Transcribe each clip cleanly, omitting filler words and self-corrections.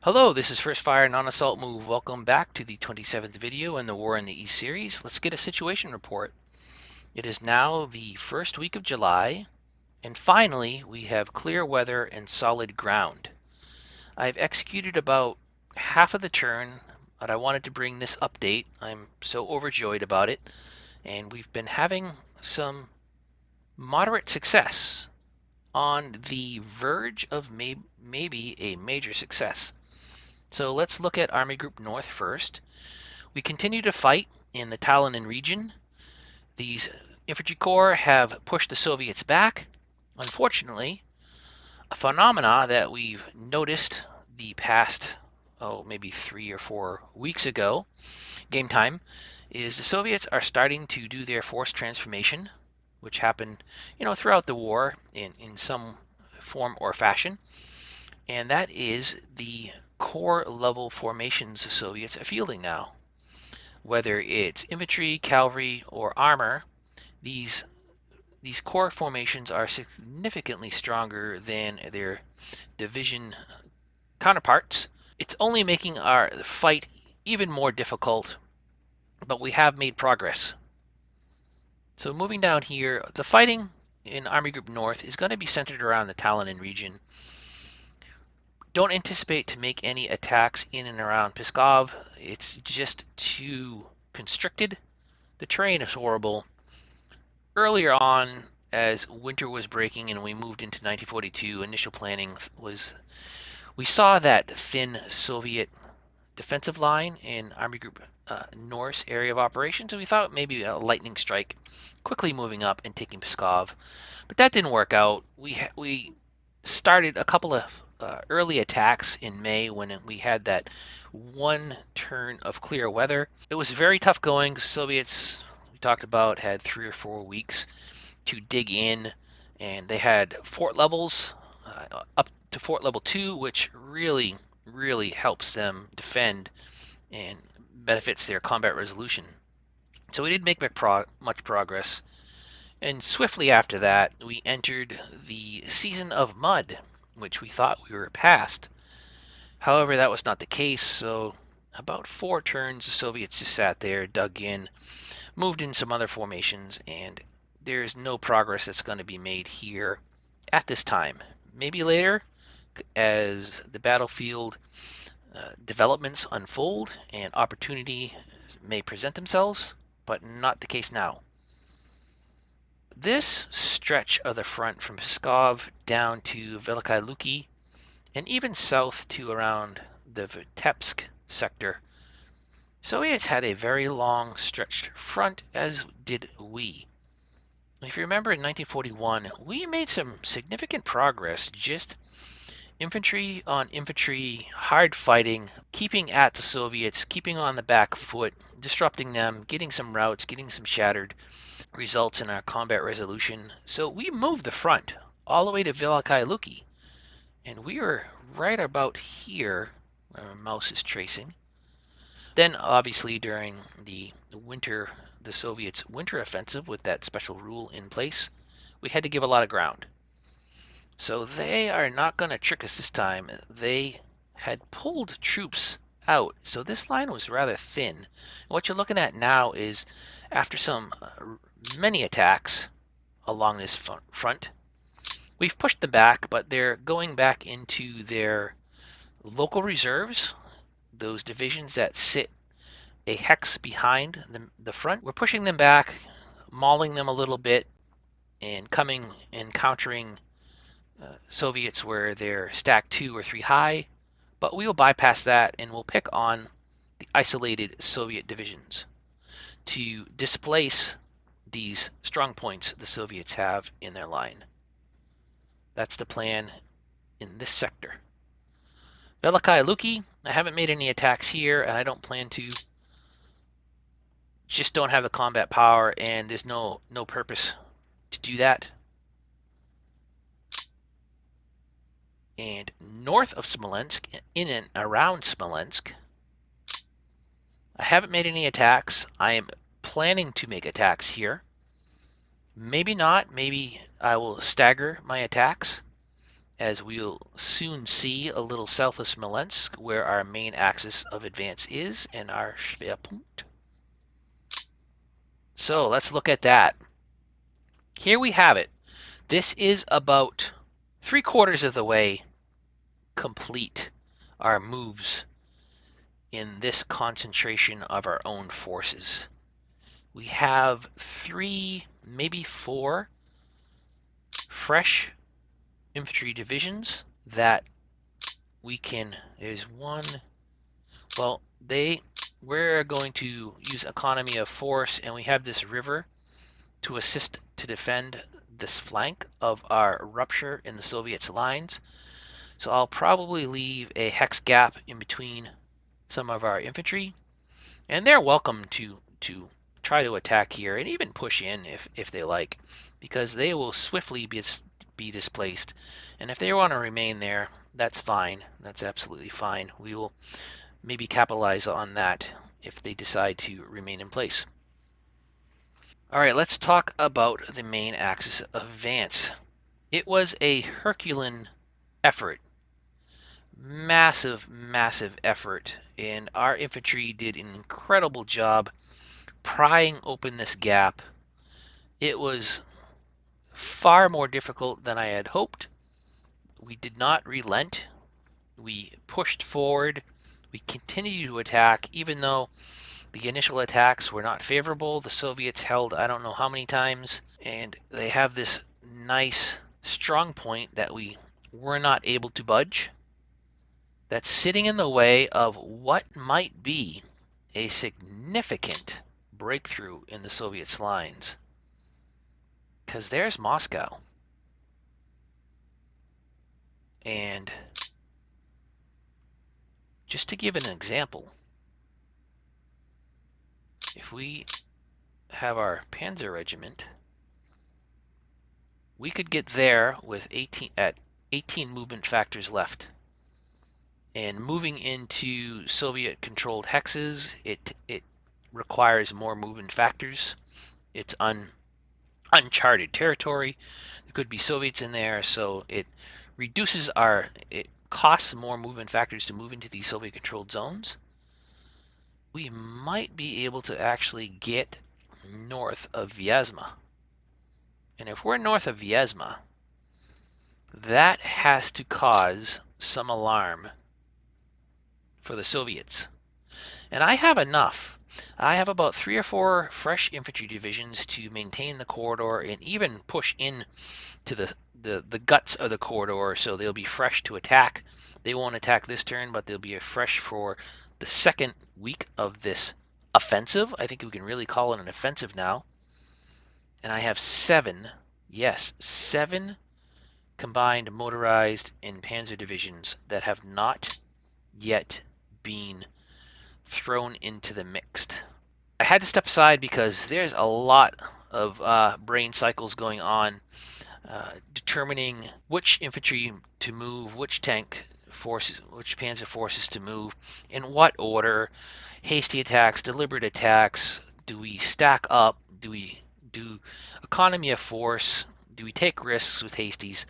Hello, this is First Fire Non-Assault Move. Welcome back to the 27th video in the War in the East series. Let's get a situation report. It is now the first week of July, and finally we have clear weather and solid ground. I've executed about half of the turn, but I wanted to bring this update. I'm so overjoyed about it, and we've been having some moderate success on the verge of maybe a major success. So let's look at Army Group North first. We continue to fight in the Talinan region. These infantry corps have pushed the Soviets back. Unfortunately, a phenomena that we've noticed the past, maybe 3 or 4 weeks ago, game time, is the Soviets are starting to do their force transformation, which happened, throughout the war in some form or fashion. And that is the corps level formations the Soviets are fielding now. Whether it's infantry, cavalry, or armor, these corps formations are significantly stronger than their division counterparts. It's only making our fight even more difficult, but we have made progress. So moving down here, the fighting in Army Group North is going to be centered around the Talinan region. Don't anticipate to make any attacks in and around Pskov. It's just too constricted. The terrain is horrible. Earlier on, as winter was breaking and we moved into 1942, initial planning was we saw that thin Soviet defensive line in Army Group North's area of operations, and we thought maybe a lightning strike, quickly moving up and taking Pskov. But that didn't work out. We started a couple of early attacks in May when we had that one turn of clear weather. It was very tough going. Soviets, we talked about, had 3 or 4 weeks to dig in, and they had fort levels up to fort level 2, which really helps them defend and benefits their combat resolution. So we didn't make much progress. And swiftly after that, we entered the season of mud, which we thought we were past. However, that was not the case, so about 4 turns, the Soviets just sat there, dug in, moved in some other formations, and there's no progress that's going to be made here at this time. Maybe later, as the battlefield developments unfold and opportunity may present themselves, but not the case now. This stretch of the front from Pskov down to Veliky Luki and even south to around the Vitebsk sector, Soviets had a very long stretched front, as did we. If you remember in 1941, we made some significant progress, just infantry on infantry, hard fighting, keeping at the Soviets, keeping on the back foot, disrupting them, getting some routes, getting some shattered, results in our combat resolution. So we moved the front all the way to Veliky Luki, and we were right about here where my mouse is tracing. Then, obviously, during the winter, the Soviets' winter offensive with that special rule in place, we had to give a lot of ground. So they are not going to trick us this time. They had pulled troops out, so this line was rather thin. What you're looking at now is after some many attacks along this front, we've pushed them back, but they're going back into their local reserves, those divisions that sit a hex behind the front. We're pushing them back, mauling them a little bit, and coming and countering Soviets where they're stacked 2 or 3 high, but we will bypass that and we'll pick on the isolated Soviet divisions to displace these strong points the Soviets have in their line. That's the plan in this sector. Veliky Luki, I haven't made any attacks here, and I don't plan to. Just don't have the combat power, and there's no purpose to do that. And north of Smolensk, in and around Smolensk, I haven't made any attacks. I am planning to make attacks here. Maybe not. Maybe I will stagger my attacks as we'll soon see a little south of Smolensk, where our main axis of advance is, and our Schwerpunkt. So let's look at that. Here we have it. This is about 3/4 of the way complete, our moves in this concentration of our own forces. We have 3, maybe 4 fresh infantry divisions that we can, there's one, well, we're going to use economy of force, and we have this river to assist to defend this flank of our rupture in the Soviets' lines. So I'll probably leave a hex gap in between some of our infantry, and they're welcome to try to attack here and even push in if they like, because they will swiftly be displaced. And if they want to remain there, that's fine. That's absolutely fine. We will maybe capitalize on that if they decide to remain in place. All right, let's talk about the main axis of advance. It was a Herculean effort, massive effort, and our infantry did an incredible job prying open this gap. It was far more difficult than I had hoped. We did not relent. We pushed forward. We continued to attack, even though the initial attacks were not favorable. The Soviets held I don't know how many times, and they have this nice strong point that we were not able to budge. That's sitting in the way of what might be a significant breakthrough in the Soviets' lines. Because there's Moscow. And just to give an example, if we have our Panzer Regiment, we could get there with 18 movement factors left. And moving into Soviet-controlled hexes, it requires more movement factors. It's uncharted territory. There could be Soviets in there, so it costs more movement factors to move into these Soviet-controlled zones. We might be able to actually get north of Vyazma. And if we're north of Vyazma, that has to cause some alarm for the Soviets. And I have enough. I have about 3 or 4 fresh infantry divisions to maintain the corridor and even push in to the guts of the corridor, so they'll be fresh to attack. They won't attack this turn, but they'll be fresh for the second week of this offensive. I think we can really call it an offensive now. And I have 7, yes, 7 combined motorized and panzer divisions that have not yet been thrown into the mixed. I had to step aside because there's a lot of brain cycles going on, determining which infantry to move, which tank forces, which panzer forces to move, in what order, hasty attacks, deliberate attacks. Do we stack up? Do we do economy of force? Do we take risks with hasties?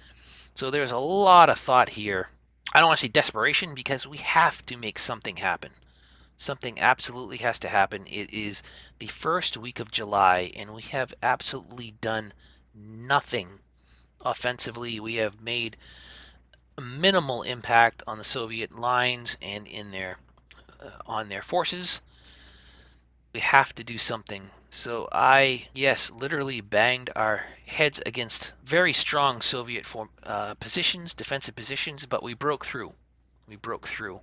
So there's a lot of thought here. I don't want to say desperation, because we have to make something happen. Something absolutely has to happen. It is the first week of July, and we have absolutely done nothing offensively. We have made a minimal impact on the Soviet lines and on their forces. We have to do something. So yes, literally banged our heads against very strong Soviet positions, defensive positions, but we broke through. We broke through.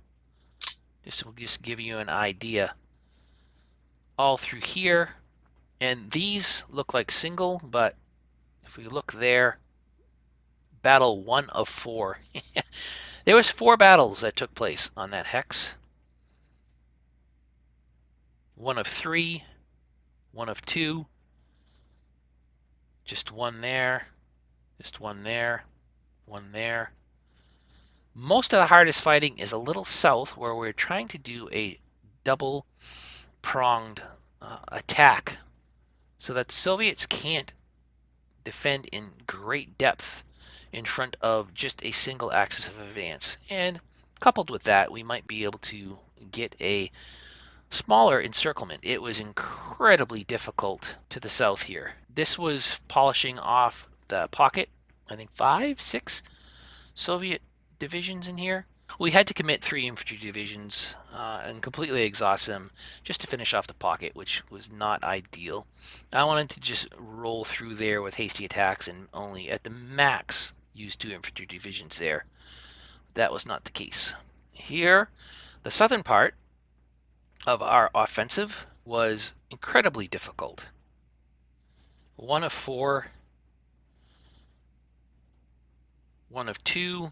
This will just give you an idea. All through here, and these look like single, but if we look there, battle 1 of 4. There was 4 battles that took place on that hex. 1 of 3, 1 of 2, just 1 there, just 1 there, 1 there. Most of the hardest fighting is a little south, where we're trying to do a double-pronged attack so that Soviets can't defend in great depth. in front of just a single axis of advance. And coupled with that, we might be able to get a smaller encirclement. It was incredibly difficult to the south here. This was polishing off the pocket, I think 5, 6 Soviet divisions in here. We had to commit 3 infantry divisions and completely exhaust them just to finish off the pocket, which was not ideal. I wanted to just roll through there with hasty attacks and only at the max use 2 infantry divisions there. That was not the case. Here, the southern part of our offensive was incredibly difficult. 1 of 4, 1 of 2.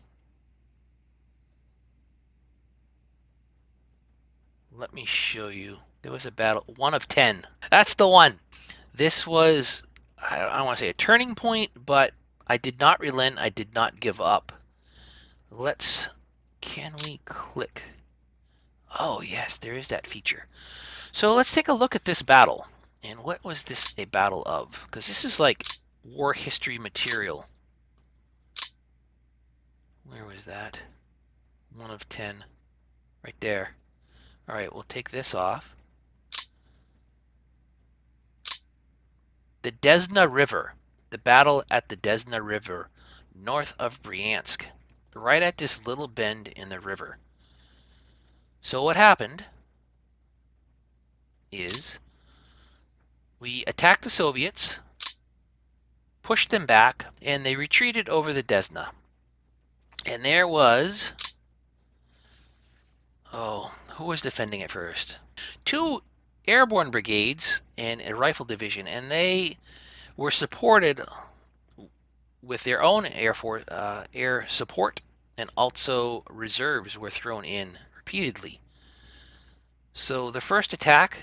Let me show you. There was a battle, 1 of 10. That's the one. This was, I don't want to say a turning point, but I did not relent. I did not give up. Can we click? Oh, yes, there is that feature. So let's take a look at this battle. And what was this a battle of? Because this is like war history material. Where was that? 1 of 10. Right there. All right, we'll take this off. The Desna River. The battle at the Desna River, north of Bryansk. Right at this little bend in the river. So what happened is we attacked the Soviets, pushed them back, and they retreated over the Desna. And there was, who was defending it first? 2 airborne brigades and a rifle division, and they were supported with their own air support, and also reserves were thrown in repeatedly. So the first attack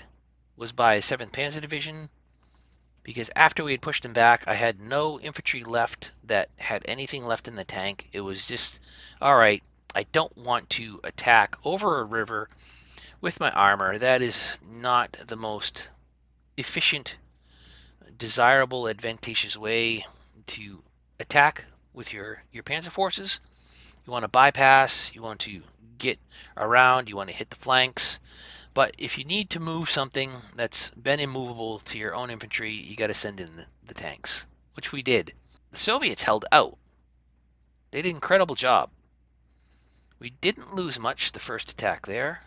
was by 7th Panzer Division, because after we had pushed them back, I had no infantry left that had anything left in the tank. It was just, all right, I don't want to attack over a river with my armor. That is not the most efficient, desirable, advantageous way to attack with your panzer forces. You want to bypass, you want to get around, you want to hit the flanks. But if you need to move something that's been immovable to your own infantry, you got to send in the tanks, which we did. The Soviets held out. They did an incredible job. We didn't lose much the first attack there.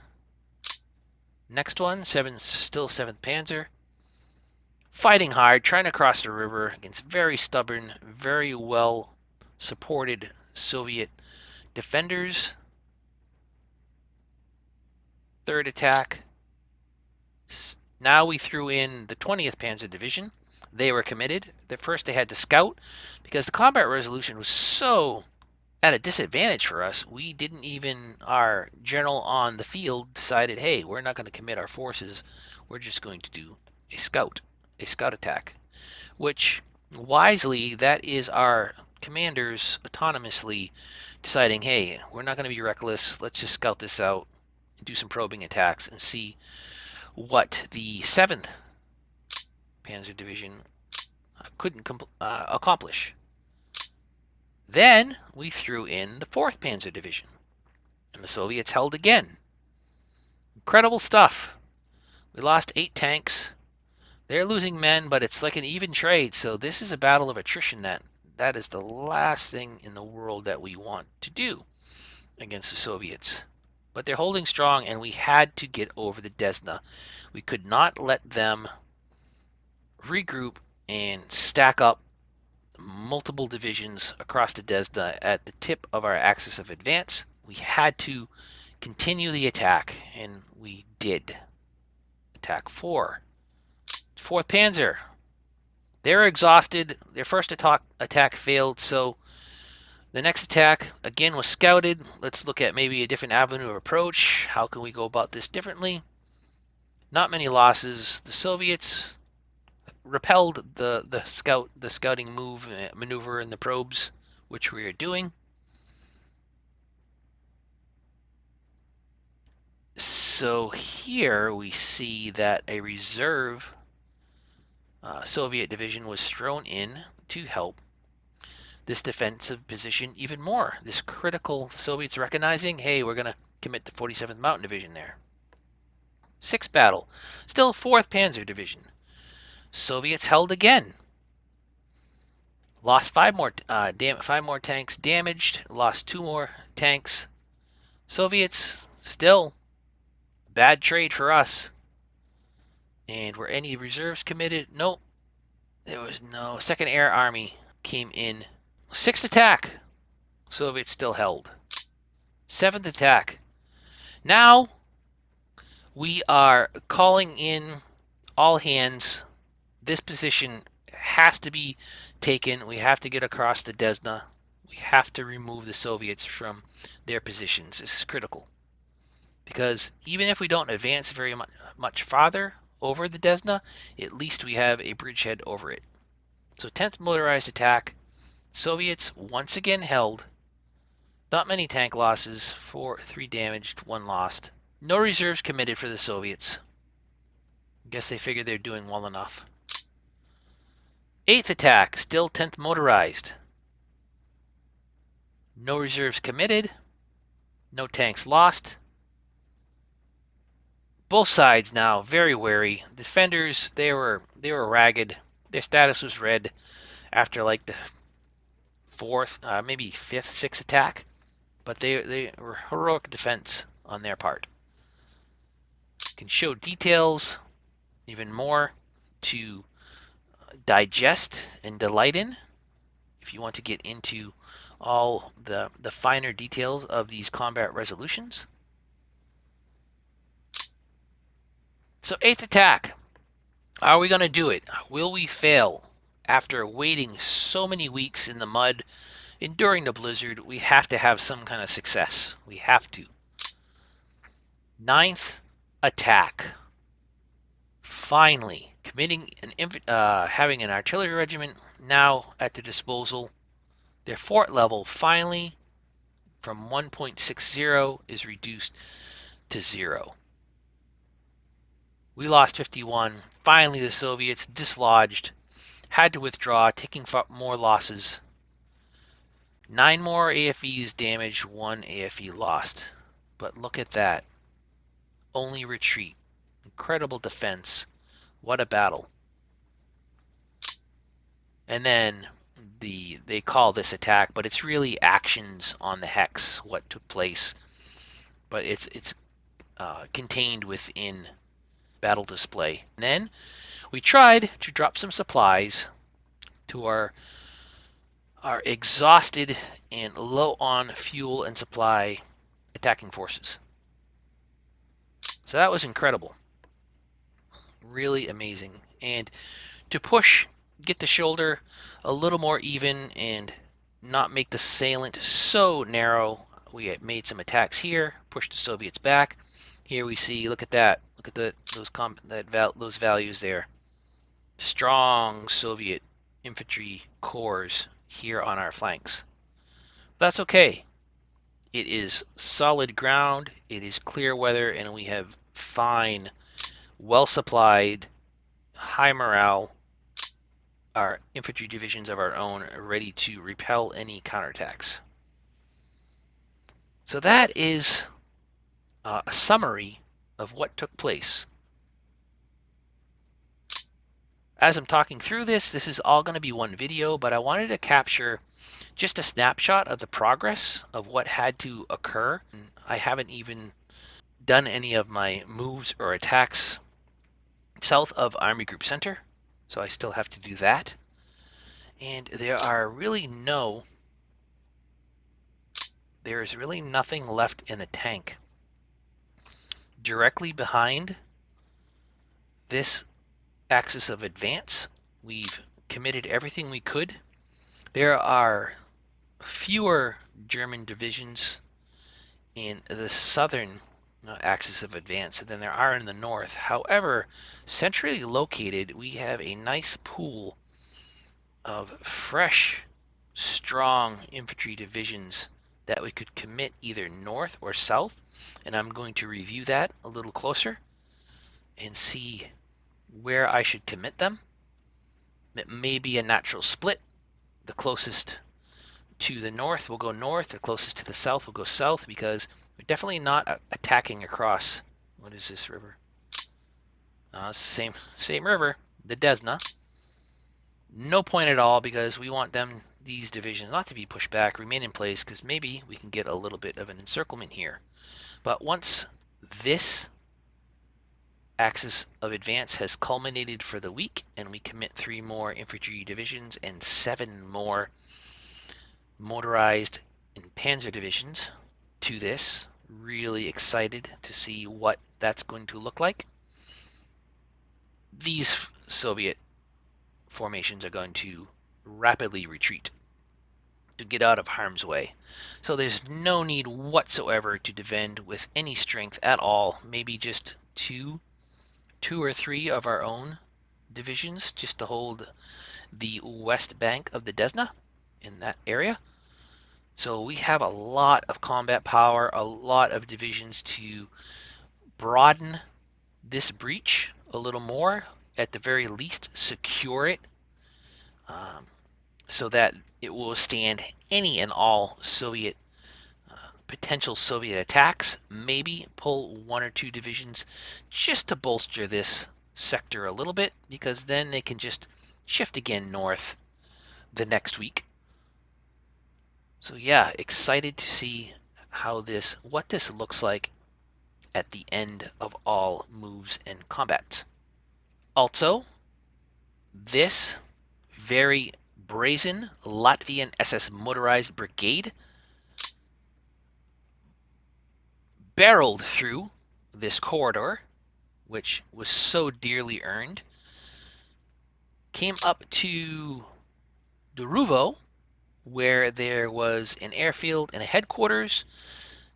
Next one, still 7th Panzer. Fighting hard, trying to cross the river against very stubborn, very well supported Soviet defenders. Third attack. Now we threw in the 20th Panzer Division. They were committed. At first they had to scout because the combat resolution was so at a disadvantage for us. We didn't even, our general on the field decided, hey, we're not going to commit our forces. We're just going to do a scout attack, which wisely, that is our commanders autonomously deciding, hey, we're not going to be reckless. Let's just scout this out and do some probing attacks and see what the 7th Panzer Division couldn't accomplish. Then we threw in the 4th Panzer Division, and the Soviets held again. Incredible stuff. We lost 8 tanks. They're losing men, but it's like an even trade, so this is a battle of attrition. That is the last thing in the world that we want to do against the Soviets. But they're holding strong, and we had to get over the Desna. We could not let them regroup and stack up multiple divisions across the Desna at the tip of our axis of advance. We had to continue the attack, and we did. Attack 4. 4th Panzer. They're exhausted. Their first attack failed, so the next attack, again, was scouted. Let's look at maybe a different avenue of approach. How can we go about this differently? Not many losses. The Soviets repelled the scouting maneuver and the probes, which we are doing. So here we see that a reserve Soviet division was thrown in to help this defensive position even more. This critical, the Soviets recognizing, hey, we're going to commit the 47th Mountain Division there. Sixth battle, still 4th Panzer Division. Soviets held again. Lost 5 more tanks damaged, lost 2 more tanks. Soviets still bad trade for us. And were any reserves committed? Nope. There was no. Second Air Army came in. 6th attack. Soviets still held. 7th attack. Now we are calling in all hands. This position has to be taken. We have to get across the Desna. We have to remove the Soviets from their positions. This is critical. Because even if we don't advance very much farther over the Desna, at least we have a bridgehead over it. So 10th Motorized Attack. Soviets once again held. Not many tank losses, 3 damaged, 1 lost. No reserves committed for the Soviets. Guess they figured they're doing well enough. 8th attack, still 10th Motorized. No reserves committed. No tanks lost. Both sides now very wary. Defenders, they were ragged. Their status was red after like the 4th, maybe 5th, 6th attack. But they were heroic defense on their part. Can show details even more to digest and delight in if you want to get into all the finer details of these combat resolutions. So 8th attack. Are we going to do it? Will we fail? After waiting so many weeks in the mud, enduring the blizzard, we have to have some kind of success. We have to. 9th attack. Finally, having an artillery regiment now at their disposal. Their fort level finally from 1.60 is reduced to 0. We lost 51. Finally, the Soviets dislodged, had to withdraw, taking more losses. 9 more AFEs damaged, 1 AFE lost. But look at that. Only retreat. Incredible defense. What a battle. And then they call this attack, but it's really actions on the hex, what took place. But it's contained within battle display. And then we tried to drop some supplies to our exhausted and low on fuel and supply attacking forces. So that was incredible. Really amazing. And to push, get the shoulder a little more even and not make the salient so narrow, we made some attacks here, pushed the Soviets back. Here we see, look at that. Look at those values there. Strong Soviet infantry corps here on our flanks. That's okay. It is solid ground, it is clear weather, and we have fine, well-supplied, high morale, our infantry divisions of our own ready to repel any counterattacks. So that is a summary of what took place. As I'm talking through this is all going to be one video, but I wanted to capture just a snapshot of the progress of what had to occur. I haven't even done any of my moves or attacks south of Army Group Center, so I still have to do that. And there is really nothing left in the tank. Directly behind this axis of advance, we've committed everything we could. There are fewer German divisions in the southern axis of advance than there are in the north. However, centrally located, we have a nice pool of fresh, strong infantry divisions that we could commit either north or south, and I'm going to review that a little closer and see where I should commit them. It may be a natural split. The closest to the north will go north, the closest to the south will go south, because we're definitely not attacking across. What is this river? Same river, the Desna. No point at all, because we want these divisions not to be pushed back, remain in place, because maybe we can get a little bit of an encirclement here. But once this axis of advance has culminated for the week, and we commit 3 more infantry divisions and 7 more motorized and panzer divisions to this. Really excited to see what that's going to look like. These Soviet formations are going to rapidly retreat to get out of harm's way. So there's no need whatsoever to defend with any strength at all. Maybe just two or three of our own divisions just to hold the west bank of the Desna in that area. So we have a lot of combat power, a lot of divisions to broaden this breach a little more, at the very least secure it, so that it will stand any and all Soviet potential Soviet attacks. Maybe pull 1 or 2 divisions just to bolster this sector a little bit, because then they can just shift again north the next week. So yeah, excited to see what this looks like at the end of all moves and combats. Also, this very brazen Latvian SS motorized brigade barreled through this corridor, which was so dearly earned, came up to Duruvo, where there was an airfield and a headquarters,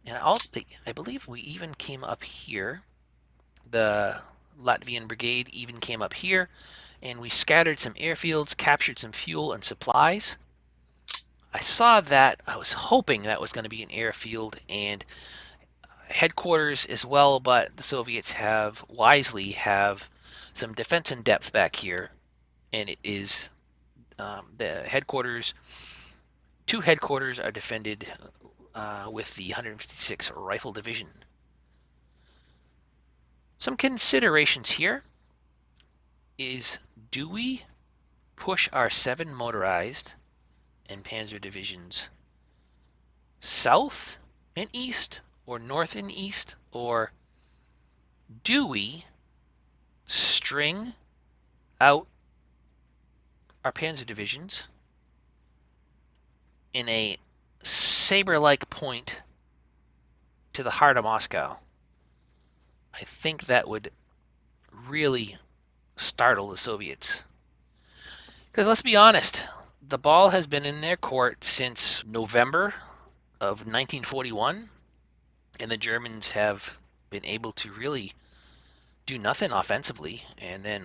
and I believe we even came up here. The Latvian brigade even came up here, and we scattered some airfields, captured some fuel and supplies. I saw that. I was hoping that was going to be an airfield and headquarters as well, but the Soviets wisely have some defense in depth back here, and it is the headquarters. 2 headquarters are defended with the 156th Rifle Division. Some considerations here is, do we push our 7 motorized and panzer divisions south and east, or north and east, or do we string out our panzer divisions in a saber-like point to the heart of Moscow? I think that would really startle the Soviets. Because let's be honest, the ball has been in their court since November of 1941, and the Germans have been able to really do nothing offensively, and then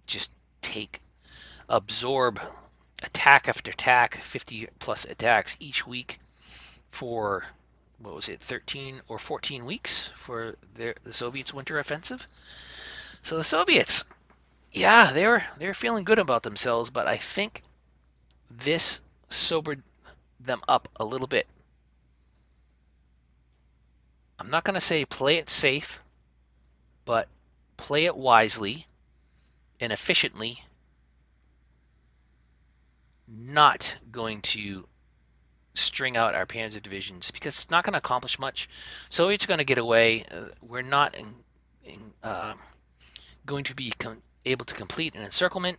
just absorb attack after attack, 50 plus attacks each week for, what was it, 13 or 14 weeks for the Soviets' winter offensive. So the Soviets, yeah, they're feeling good about themselves, but I think this sobered them up a little bit. I'm not going to say play it safe, but play it wisely and efficiently. Not going to string out our panzer divisions, because it's not going to accomplish much. Soviets are going to get away. We're not going to be able to complete an encirclement,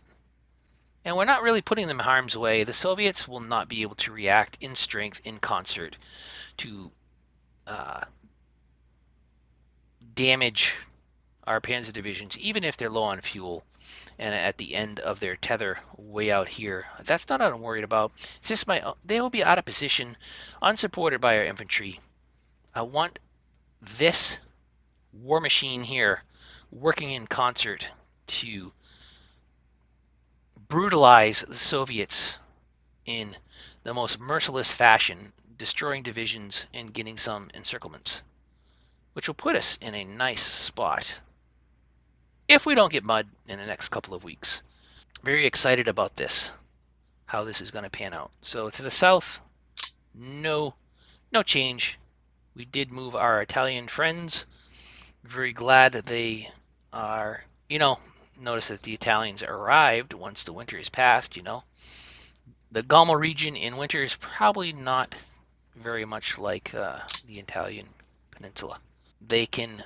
and we're not really putting them in harm's way. The Soviets will not be able to react in strength in concert to damage our panzer divisions, even if they're low on fuel and at the end of their tether way out here. That's not what I'm worried about. It's just they will be out of position, unsupported by our infantry. I want this war machine here working in concert to brutalize the Soviets in the most merciless fashion, destroying divisions and getting some encirclements, which will put us in a nice spot if we don't get mud in the next couple of weeks. Very excited about this. how this is going to pan out. So to the south, no change. We did move our Italian friends. Very glad that they are, notice that the Italians arrived once the winter is past. The Gulmo region in winter is probably not very much like the Italian peninsula. They can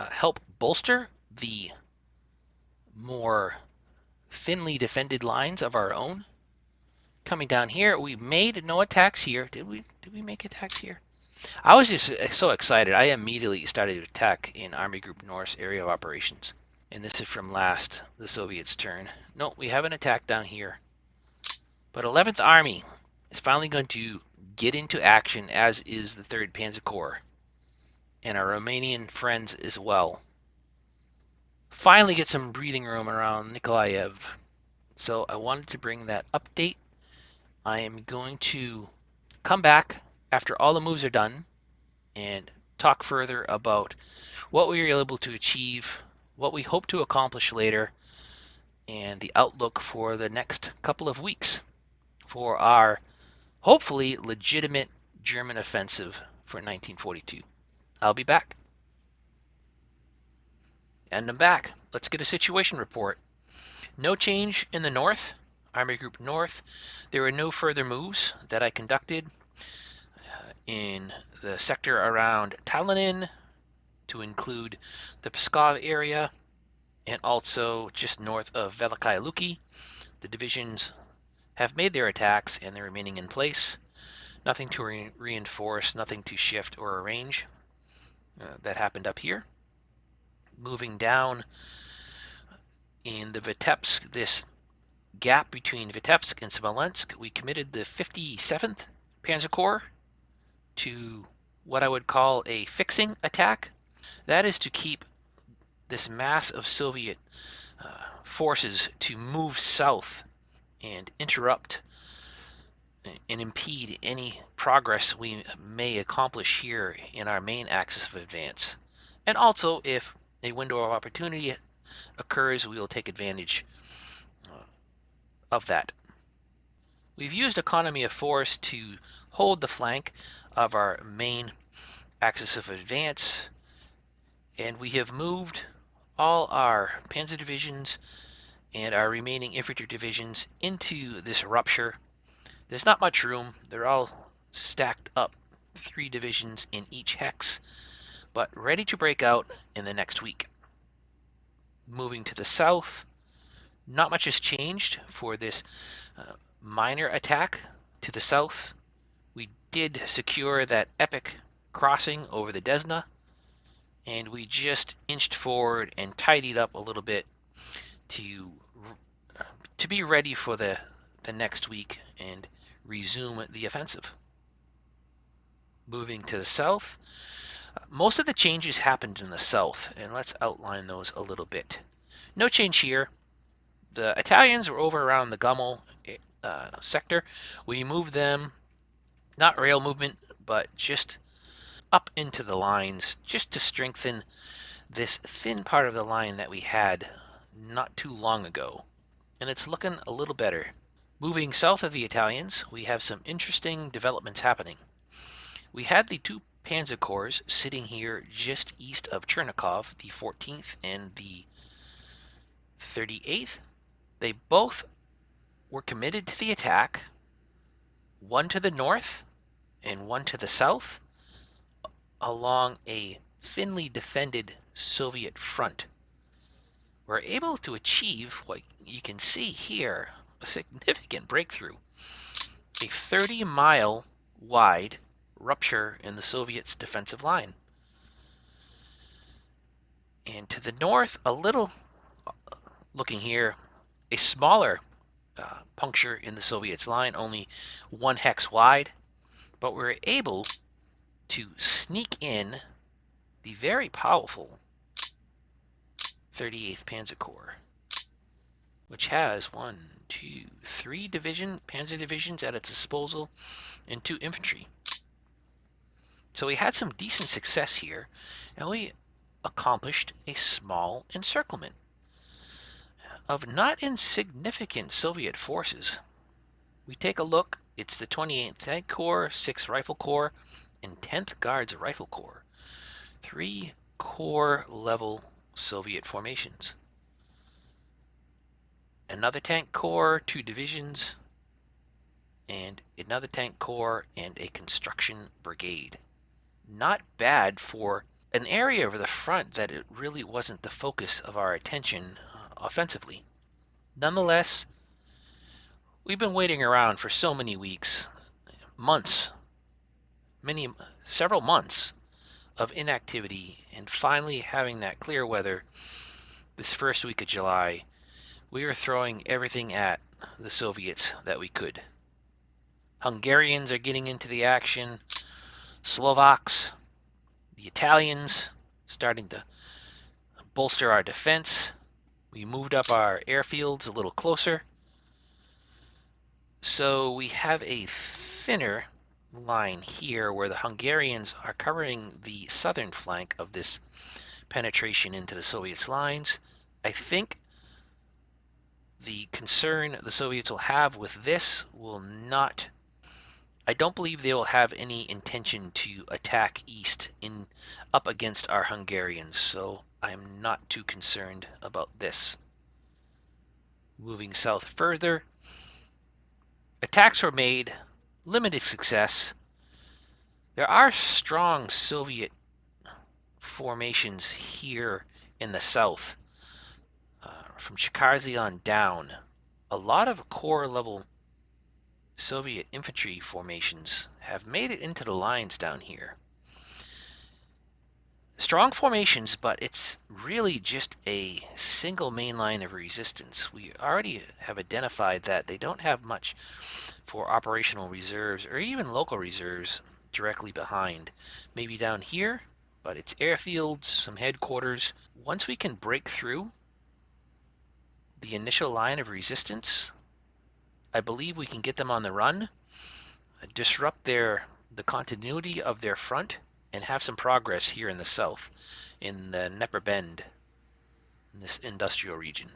help bolster the more thinly defended lines of our own. Coming down here, we made no attacks here. Did we make attacks here? I was just so excited. I immediately started to attack in Army Group North's area of operations. And this is from the Soviets' turn. No, we haven't attacked down here. But 11th Army is finally going to get into action, as is the 3rd Panzer Corps. And our Romanian friends as well. Finally get some breathing room around Nikolaev. So I wanted to bring that update. I am going to come back after all the moves are done and talk further about what we were able to achieve, what we hope to accomplish later, and the outlook for the next couple of weeks for our hopefully legitimate German offensive for 1942. I'll be back. And I'm back. Let's get a situation report. No change in the north, Army Group North. There were no further moves that I conducted in the sector around Tallinn, to include the Pskov area, and also just north of Velikai Luki. The divisions have made their attacks and they're remaining in place. Nothing to reinforce, nothing to shift or arrange. That happened up here. Moving down in the Vitebsk, this gap between Vitebsk and Smolensk, we committed the 57th Panzer Corps to what I would call a fixing attack. That is to keep this mass of Soviet forces to move south and interrupt and impede any progress we may accomplish here in our main axis of advance. And also, if a window of opportunity occurs, we will take advantage of that. We've used economy of force to hold the flank of our main axis of advance, and we have moved all our panzer divisions and our remaining infantry divisions into this rupture. There's not much room. They're all stacked up, 3 divisions in each hex, but ready to break out in the next week. Moving to the south, not much has changed for this minor attack to the south. We did secure that epic crossing over the Desna, and we just inched forward and tidied up a little bit to be ready for the next week and resume the offensive. Moving to the south, most of the changes happened in the south, and let's outline those a little bit. No change here. The Italians were over around the Gummel sector. We moved them, not rail movement, but just up into the lines, just to strengthen this thin part of the line that we had not too long ago. And it's looking a little better. Moving south of the Italians, we have some interesting developments happening. We had the 2 Panzer Corps sitting here just east of Chernikov, the 14th and the 38th. They both were committed to the attack, one to the north and one to the south, along a thinly defended Soviet front. We're able to achieve what you can see here, a significant breakthrough. A 30-mile wide rupture in the Soviets' defensive line. And to the north, a little, looking here, a smaller puncture in the Soviets' line, only 1 hex wide, but we're able to sneak in the very powerful 38th Panzer Corps, which has 3 panzer divisions at its disposal and 2 infantry. So we had some decent success here, and we accomplished a small encirclement of not insignificant Soviet forces. we take a look. It's the 28th Tank Corps, 6th Rifle Corps, and 10th Guards Rifle Corps. 3 Corps level Soviet formations. Another Tank Corps, 2 divisions, and another Tank Corps, and a Construction Brigade. Not bad for an area of the front that it really wasn't the focus of our attention offensively. Nonetheless, we've been waiting around for so many weeks, months, several months of inactivity, and finally having that clear weather this first week of July, we were throwing everything at the Soviets that we could. Hungarians are getting into the action, Slovaks, the Italians starting to bolster our defense. We moved up our airfields a little closer. So we have a thinner line here where the Hungarians are covering the southern flank of this penetration into the Soviets' lines. I think the concern the Soviets will have with this will not, I don't believe they will have any intention to attack east in up against our Hungarians, so I'm not too concerned about this. Moving south further, attacks were made, limited success. There are strong Soviet formations here in the south, from Chikarzy on down. A lot of corps level Soviet infantry formations have made it into the lines down here. Strong formations, but it's really just a single main line of resistance. We already have identified that they don't have much for operational reserves or even local reserves directly behind. Maybe down here, but it's airfields, some headquarters. Once we can break through the initial line of resistance, I believe we can get them on the run, disrupt the continuity of their front, and have some progress here in the south, in the Dnieper Bend, in this industrial region.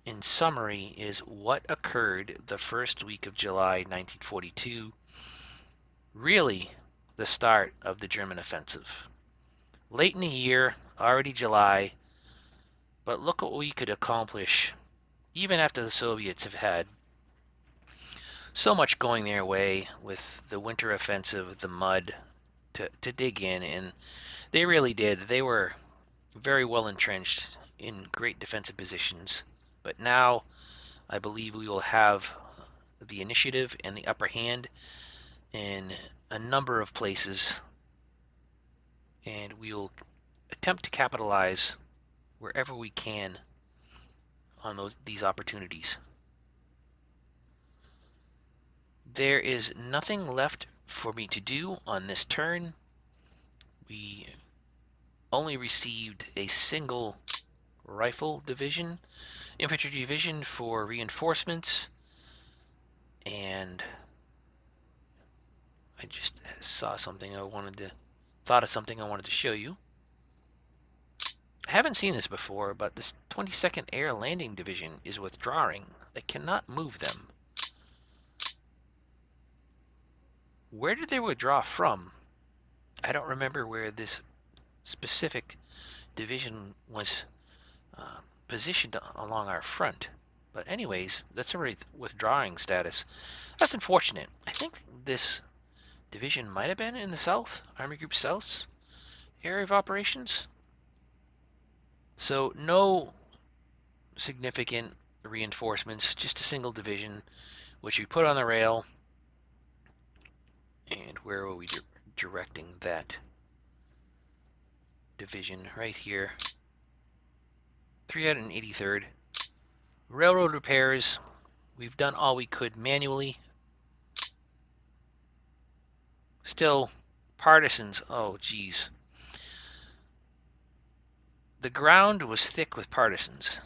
In summary, is what occurred the first week of July 1942, really the start of the German offensive. Late in the year, already July, but look what we could accomplish even after the Soviets have had so much going their way with the winter offensive, the mud, to dig in, and they really did. They were very well entrenched in great defensive positions, but now I believe we will have the initiative and the upper hand in a number of places, and we will attempt to capitalize wherever we can on these opportunities. There is nothing left for me to do on this turn. We only received a single rifle division, infantry division for reinforcements, and I just thought of something I wanted to show you. I haven't seen this before, but this 22nd Air Landing Division is withdrawing. I cannot move them. Where did they withdraw from? I don't remember where this specific division was positioned along our front. But anyways, that's already withdrawing status. That's unfortunate. I think this division might have been in the south, Army Group South's area of operations. So no significant reinforcements, just a single division, which we put on the rail. And where were we directing that division? Right here. 383rd. Railroad repairs. We've done all we could manually. Still, partisans. Oh, geez. The ground was thick with partisans.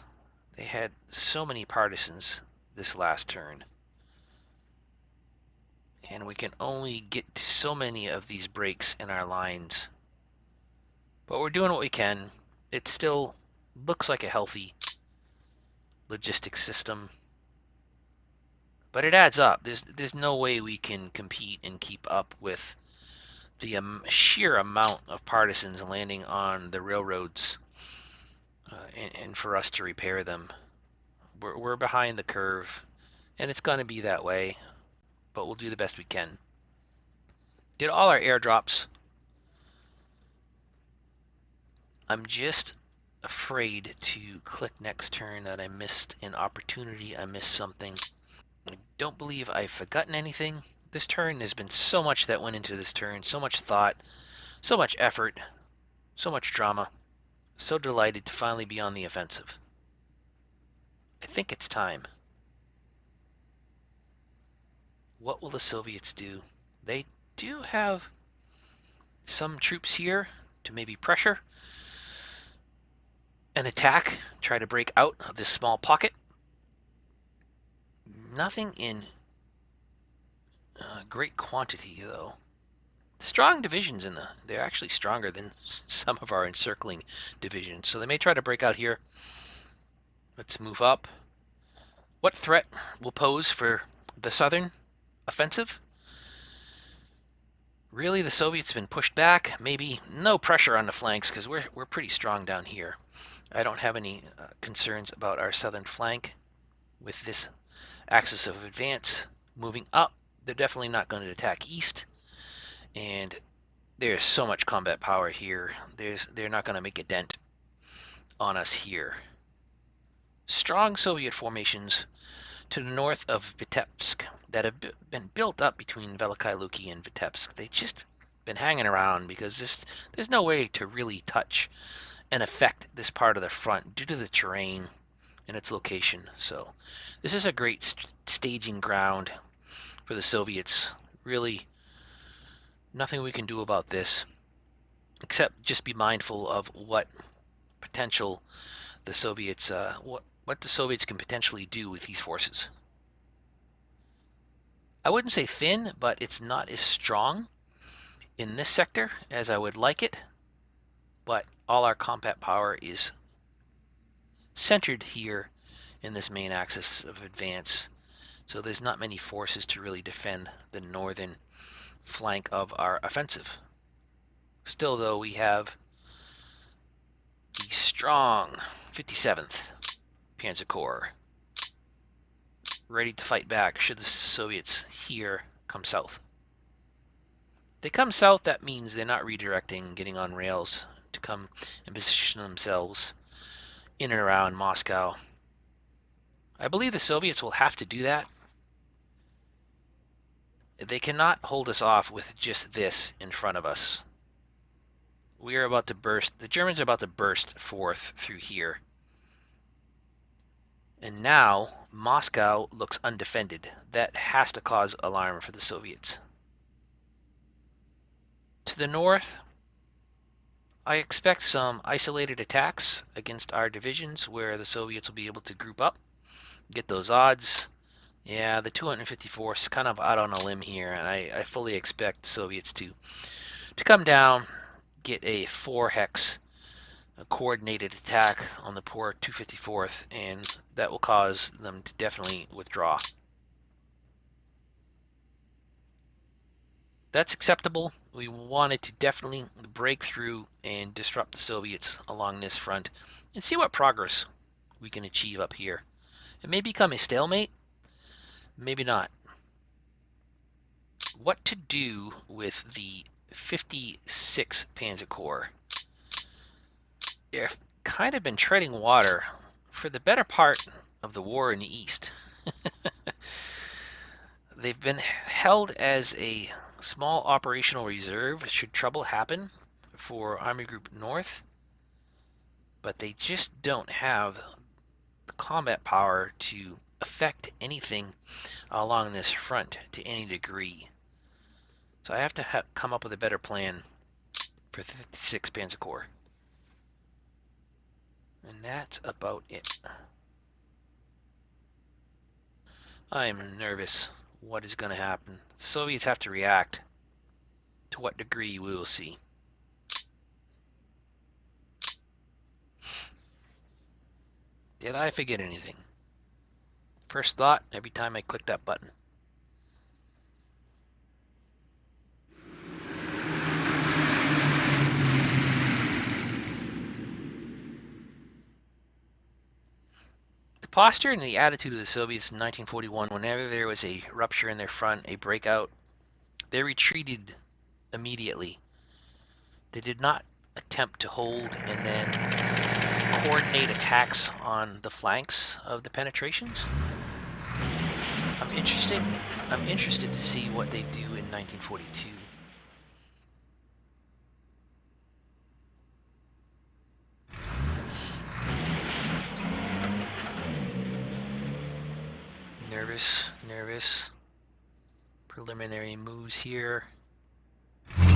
They had so many partisans this last turn. And we can only get to so many of these breaks in our lines. But we're doing what we can. It still looks like a healthy logistics system. But it adds up. There's no way we can compete and keep up with the sheer amount of partisans landing on the railroads, and for us to repair them. We're behind the curve, and it's going to be that way, but we'll do the best we can. Did all our airdrops. I'm just afraid to click next turn that I missed an opportunity. I missed something. I don't believe I've forgotten anything. This turn, there's been so much that went into this turn, so much thought, so much effort, so much drama. So delighted to finally be on the offensive. I think it's time. What will the Soviets do? They do have some troops here to maybe pressure an attack, try to break out of this small pocket. Nothing in great quantity, though. Strong divisions in they're actually stronger than some of our encircling divisions, so they may try to break out here. Let's move up. What threat will pose for the southern offensive? Really, the Soviets have been pushed back. Maybe no pressure on the flanks because we're pretty strong down here. I don't have any concerns about our southern flank with this axis of advance moving up. They're definitely not going to attack east, and there's so much combat power here. They're not going to make a dent on us here. Strong Soviet formations to the north of Vitebsk that have been built up between Veliky Luki and Vitebsk. They've just been hanging around because there's no way to really touch and affect this part of the front due to the terrain and its location. So this is a great staging ground for the Soviets. Really, nothing we can do about this except just be mindful of what potential the Soviets, what the Soviets can potentially do with these forces. I wouldn't say thin, but it's not as strong in this sector as I would like it. But all our combat power is centered here in this main axis of advance. So there's not many forces to really defend the northern flank of our offensive. Still, though, we have the strong 57th Panzer Corps ready to fight back should the Soviets here come south. If they come south, that means they're not redirecting, getting on rails to come and position themselves in and around Moscow. I believe the Soviets will have to do that. They cannot hold us off with just this in front of us. We are about to burst, the Germans are about to burst forth through here. And now Moscow looks undefended. That has to cause alarm for the Soviets. To the north, I expect some isolated attacks against our divisions where the Soviets will be able to group up, get those odds. Yeah, the 254th is kind of out on a limb here, and I fully expect Soviets to come down, get a 4-hex a coordinated attack on the poor 254th, and that will cause them to definitely withdraw. That's acceptable. We wanted to definitely break through and disrupt the Soviets along this front and see what progress we can achieve up here. It may become a stalemate, maybe not. What to do with the 56th Panzer Corps? They've kind of been treading water for the better part of the war in the East. They've been held as a small operational reserve should trouble happen for Army Group North, but they just don't have the combat power to affect anything along this front to any degree. So I have to come up with a better plan for 56 Panzer Corps. And that's about it. I'm nervous. What is going to happen? The Soviets have to react. To what degree, we will see. Did I forget anything? first thought every time I click that button. The posture and the attitude of the Soviets in 1941, whenever there was a rupture in their front, a breakout, they retreated immediately. They did not attempt to hold and then coordinate attacks on the flanks of the penetrations. I'm interested to see what they do in 1942. Nervous. Preliminary moves here. Moving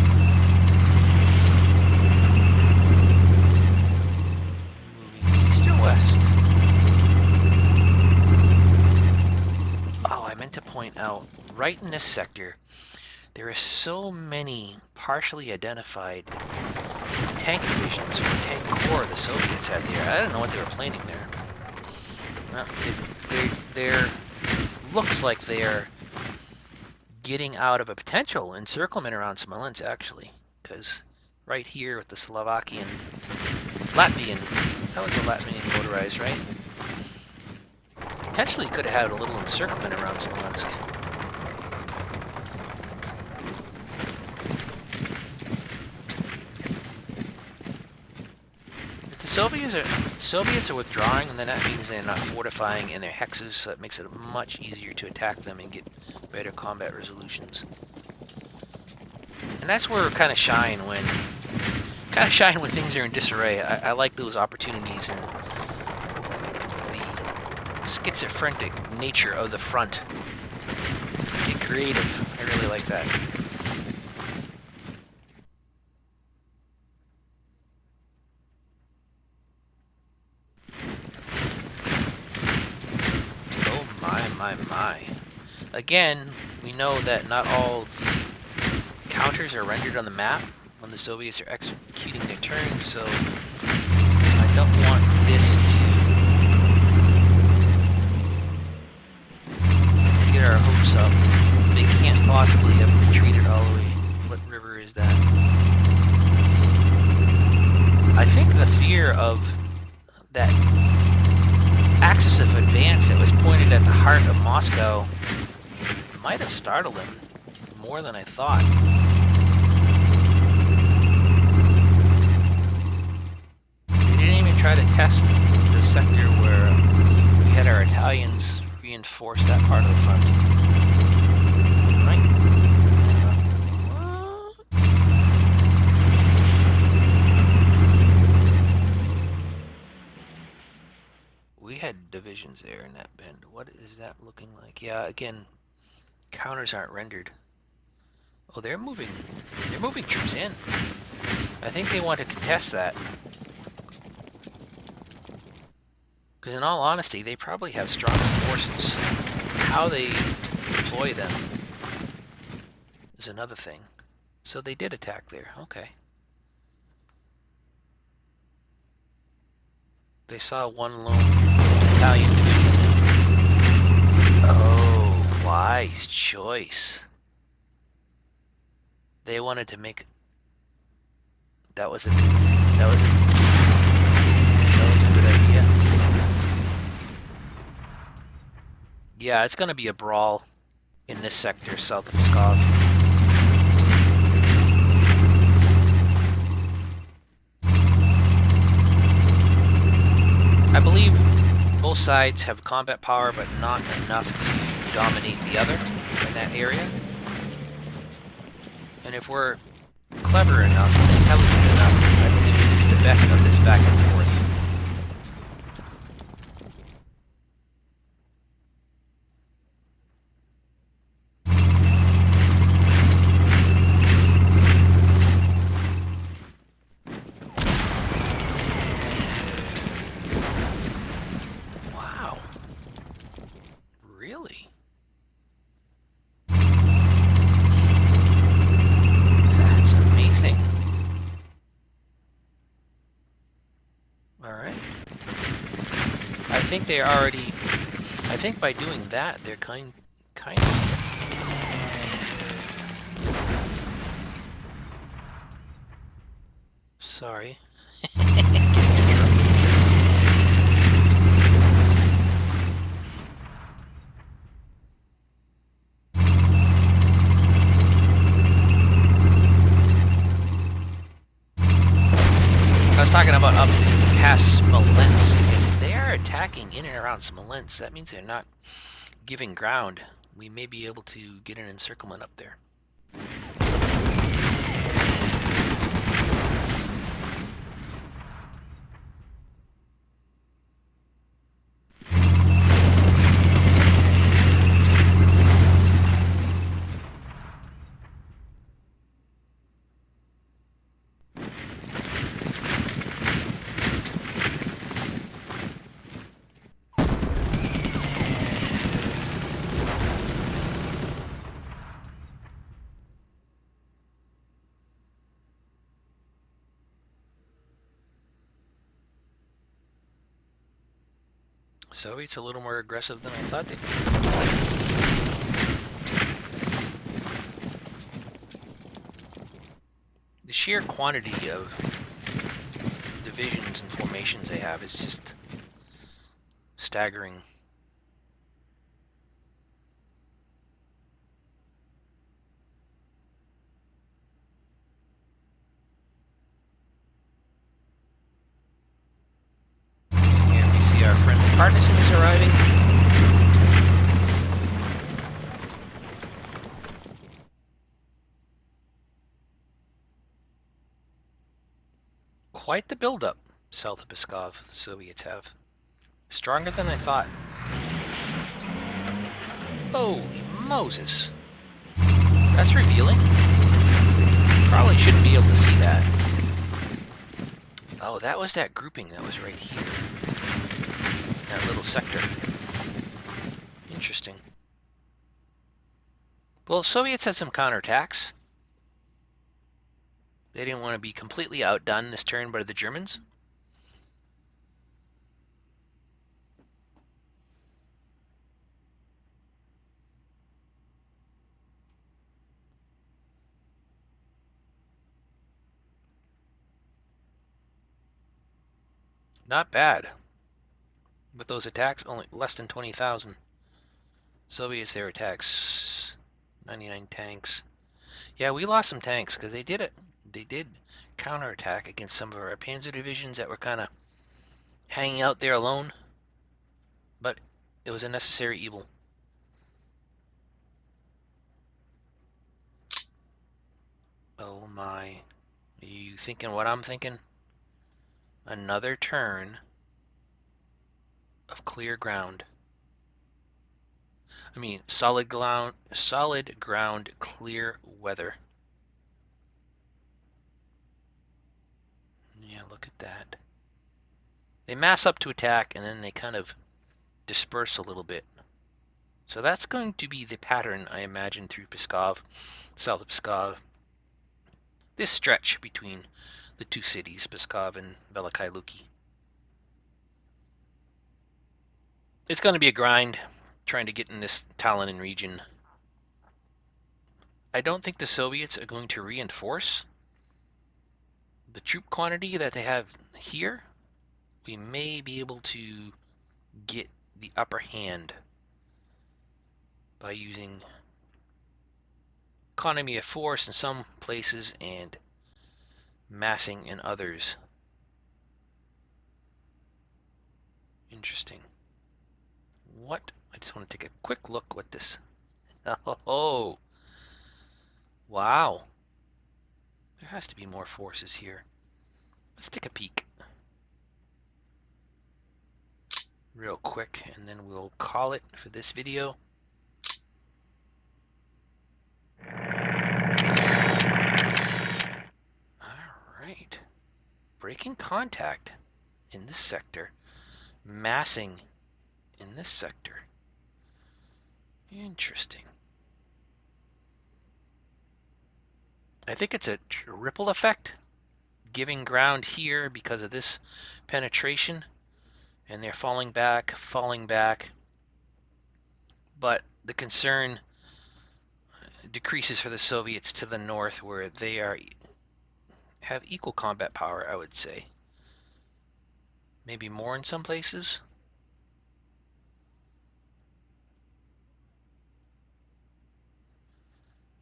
east or west? Oh, I meant to point out, right in this sector, there are so many partially identified tank divisions or tank corps the Soviets had there. I don't know what they were planning there. Well, they're looks like they're getting out of a potential encirclement around Smolensk, actually, because right here with the Latvian, that was the Latvian motorized, right? Potentially could have had a little encirclement around Smolensk. If the Soviets are withdrawing, and then that means they're not fortifying in their hexes, so it makes it much easier to attack them and get better combat resolutions. And that's where we're kind of shine when things are in disarray. I like those opportunities and the schizophrenic nature of the front. Get creative. I really like that. Oh my. Again, we know that not all the counters are rendered on the map when the Soviets are executing their turns, so I don't want this to get our hopes up. They can't possibly have retreated all the way. What river is that? I think the fear of that axis of advance that was pointed at the heart of Moscow might have startled him more than I thought. They didn't even try to test the sector where we had our Italians reinforce that part of the front. Right? We had divisions there in that bend. What is that looking like? Yeah, again, counters aren't rendered. Oh, they're moving troops in. I think they want to contest that. Because in all honesty, they probably have stronger forces. How they deploy them is another thing. So they did attack there, okay. They saw one lone Italian division. Oh, wise choice. They wanted to make... That was a good idea. Yeah, it's going to be a brawl in this sector south of Pskov. I believe both sides have combat power, but not enough to dominate the other in that area. And if we're clever enough, intelligent enough, I believe we can do the best of this back and forth. Wow. Really? That's amazing. All right. I think I think by doing that, they're kind of... Sorry. I was talking about up past Smolensk. If they're attacking in and around Smolensk, that means they're not giving ground. We may be able to get an encirclement up there. Soviets a little more aggressive than I thought they'd be. The sheer quantity of divisions and formations they have is just staggering. Here we see our friendly partisan is arriving. Quite the buildup south of Pskov the Soviets have. Stronger than I thought. Holy Moses. That's revealing. Probably shouldn't be able to see that. Oh, that was that grouping that was right here. That little sector. Interesting. Well, Soviets had some counterattacks. They didn't want to be completely outdone this turn by the Germans. Not bad. With those attacks, only less than 20,000. Soviets, their attacks, 99 tanks. Yeah, we lost some tanks because they did it. They did counterattack against some of our panzer divisions that were kind of hanging out there alone. But it was a necessary evil. Oh my. Are you thinking what I'm thinking? Another turn of clear ground. I mean, solid ground, clear weather. Yeah, look at that. They mass up to attack, and then they kind of disperse a little bit. So that's going to be the pattern, I imagine, through Pskov, south of Pskov. This stretch between the two cities, Pskov and Veliky Luki. It's going to be a grind trying to get in this Tallinn region. I don't think the Soviets are going to reinforce the troop quantity that they have here. We may be able to get the upper hand by using economy of force in some places and massing in others. Interesting. What? I just want to take a quick look what this... Oh, wow. There has to be more forces here. Let's take a peek. Real quick, and then we'll call it for this video. Alright. Breaking contact in this sector. Massing in this sector. Interesting. I think it's a ripple effect, giving ground here because of this penetration, and they're falling back, falling back. but the concern decreases for the Soviets to the north, where they have equal combat power, I would say. Maybe more in some places.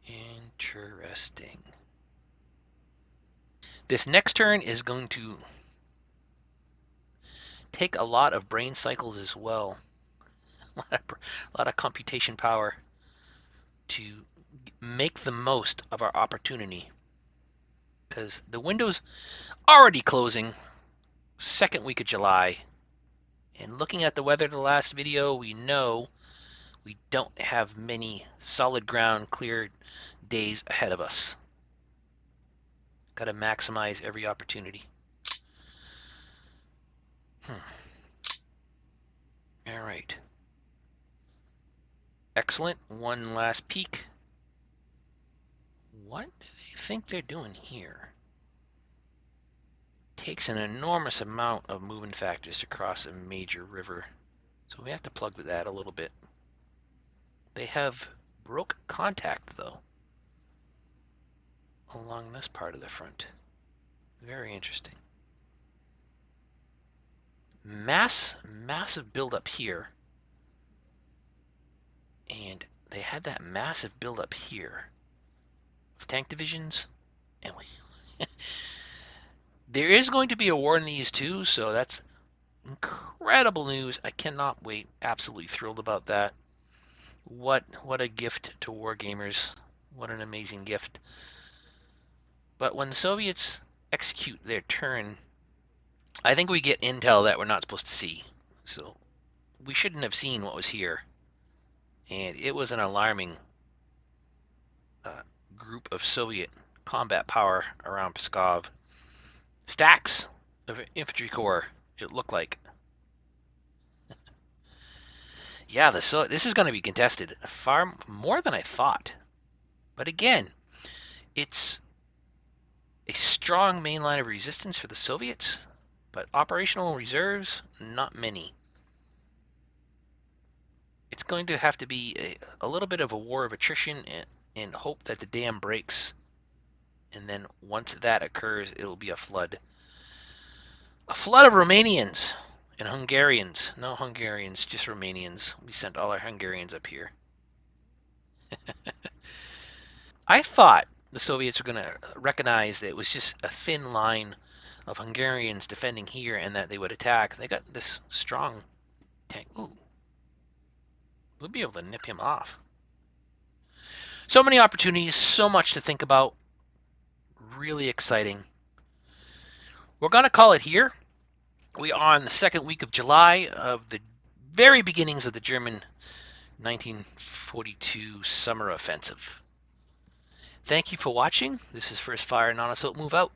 Interesting. This next turn is going to take a lot of brain cycles as well. A lot of computation power to make the most of our opportunity. Because the window's already closing, second week of July. And looking at the weather the last video, we know we don't have many solid ground cleared days ahead of us. Got to maximize every opportunity. All right. Excellent. One last peek. What do they think they're doing here? Takes an enormous amount of moving factors to cross a major river. So we have to plug with that a little bit. They have broke contact, though, along this part of the front. Very interesting. Massive buildup here. And they had that massive buildup here of tank divisions. And there is going to be a war in these too, so that's incredible news. I cannot wait. Absolutely thrilled about that. What a gift to war gamers. What an amazing gift. But when the Soviets execute their turn, I think we get intel that we're not supposed to see. So we shouldn't have seen what was here. And it was an alarming group of Soviet combat power around Pskov. Stacks of infantry corps, it looked like. Yeah, this is going to be contested far more than I thought. But again, it's a strong main line of resistance for the Soviets, but operational reserves, not many. It's going to have to be a little bit of a war of attrition and hope that the dam breaks. And then once that occurs, it'll be a flood. A flood of Romanians and Hungarians. No Hungarians, just Romanians. We sent all our Hungarians up here. I thought the Soviets were going to recognize that it was just a thin line of Hungarians defending here and that they would attack. They got this strong tank. Ooh. We'll be able to nip him off. So many opportunities, so much to think about. Really exciting. We're going to call it here. We are on the second week of July of the very beginnings of the German 1942 summer offensive. Thank you for watching. This is First Fire Non-Assault Move Out.